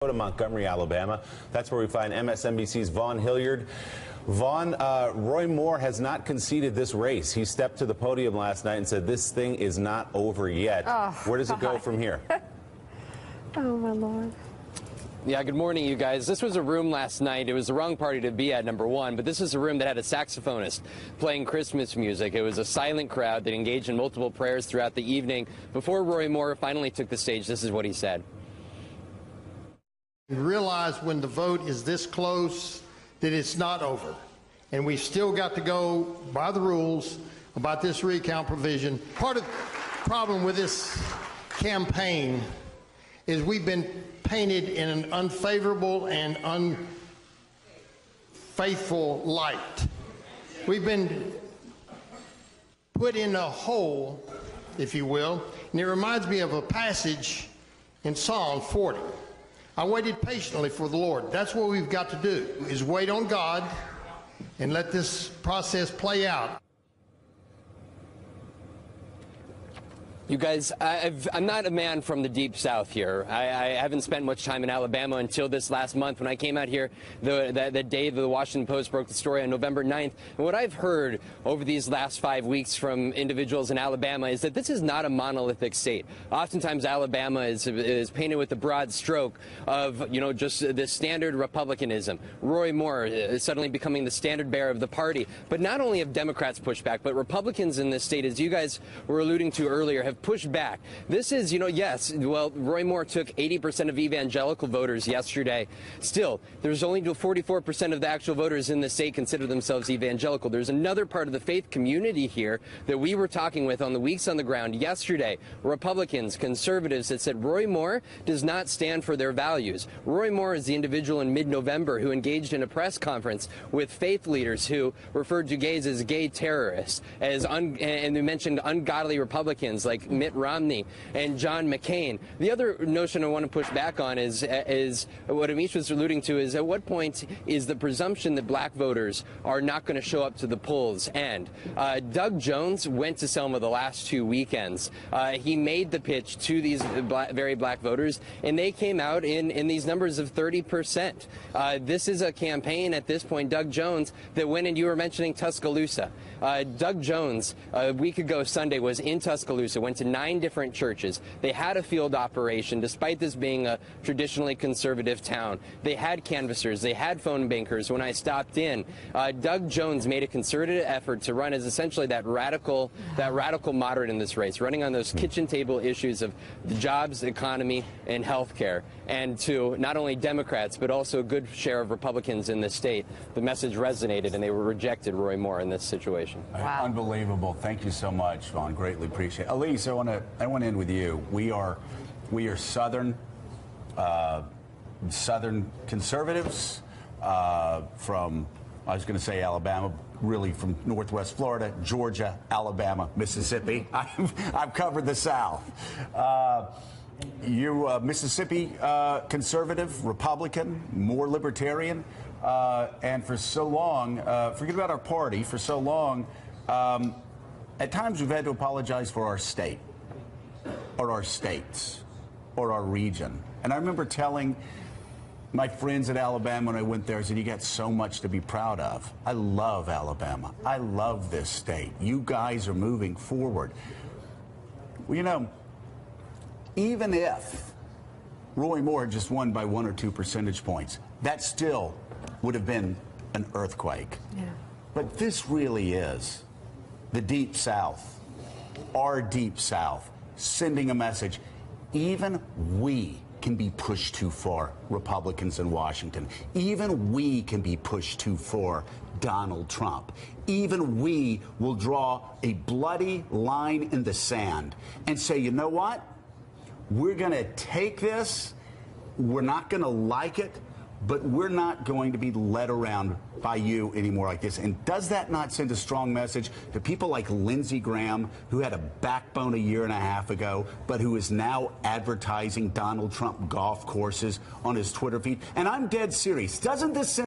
To Montgomery, Alabama. That's where we find MSNBC's Vaughn Hilliard. Vaughn, Roy Moore has not conceded this race. He stepped to the podium last night and said this thing is not over yet. Oh, where does it go from here? Oh, my Lord. Yeah, good morning, you guys. This was a room last night. It was the wrong party to be at, number one, but this is a room that had a saxophonist playing Christmas music. It was a silent crowd that engaged in multiple prayers throughout the evening. Before Roy Moore finally took the stage, this is what he said. Realize when the vote is this close that it's not over, and we still got to go by the rules about this recount provision. Part of the problem with this campaign is we've been painted in an unfavorable and unfaithful light. We've been put in a hole, if you will, and it reminds me of a passage in Psalm 40. I waited patiently for the Lord. That's what we've got to do, is wait on God and let this process play out. You guys, I'm not a man from the Deep South here. I haven't spent much time in Alabama until this last month when I came out here the day the Washington Post broke the story on November 9th. And what I've heard over these last 5 weeks from individuals in Alabama is that this is not a monolithic state. Oftentimes Alabama is painted with the broad stroke of, you know, just the standard Republicanism. Roy Moore is suddenly becoming the standard bearer of the party. But not only have Democrats pushed back, but Republicans in this state, as you guys were alluding to earlier, have pushed back. This is, you know, yes, well, Roy Moore took 80% of evangelical voters yesterday. Still, there's only 44% of the actual voters in the state consider themselves evangelical. There's another part of the faith community here that we were talking with on the weeks on the ground yesterday. Republicans, conservatives that said Roy Moore does not stand for their values. Roy Moore is the individual in mid-November who engaged in a press conference with faith leaders who referred to gays as gay terrorists, and they mentioned ungodly Republicans like Mitt Romney and John McCain. The other notion I want to push back on is what Amish was alluding to, is at what point is the presumption that black voters are not going to show up to the polls end? Doug Jones went to Selma the last 2 weekends. He made the pitch to these very black voters, and they came out in these numbers of 30%. This is a campaign at this point, Doug Jones, that went, and you were mentioning Tuscaloosa. Doug Jones, a week ago Sunday, was in Tuscaloosa, went to 9 different churches. They had a field operation, despite this being a traditionally conservative town. They had canvassers, they had phone bankers. When I stopped in, Doug Jones made a concerted effort to run as essentially that radical moderate in this race, running on those kitchen table issues of the jobs, economy, and health care. And to not only Democrats, but also a good share of Republicans in this state, the message resonated, and they rejected Roy Moore in this situation. Wow. Unbelievable. Thank you so much, Vaughn. Greatly appreciate it. Elise, I want to end with you. We are Southern conservatives from, I was going to say Alabama, really from Northwest Florida, Georgia, Alabama, Mississippi. I've covered the South. You Mississippi conservative, Republican, more libertarian, and for so long, forget about our party, for so long, at times we've had to apologize for our state, or our states, or our region. And I remember telling my friends at Alabama when I went there, I said, you got so much to be proud of. I love Alabama. I love this state. You guys are moving forward. Well, you know, even if Roy Moore just won by 1 or 2 percentage points, that still would have been an earthquake. Yeah. But this really is the Deep South, our Deep South, sending a message. Even we can be pushed too far, Republicans in Washington. Even we can be pushed too far, Donald Trump. Even we will draw a bloody line in the sand and say, you know what? We're going to take this. We're not going to like it, but we're not going to be led around by you anymore like this. And does that not send a strong message to people like Lindsey Graham, who had a backbone a year and a half ago, but who is now advertising Donald Trump golf courses on his Twitter feed? And I'm dead serious. Doesn't this send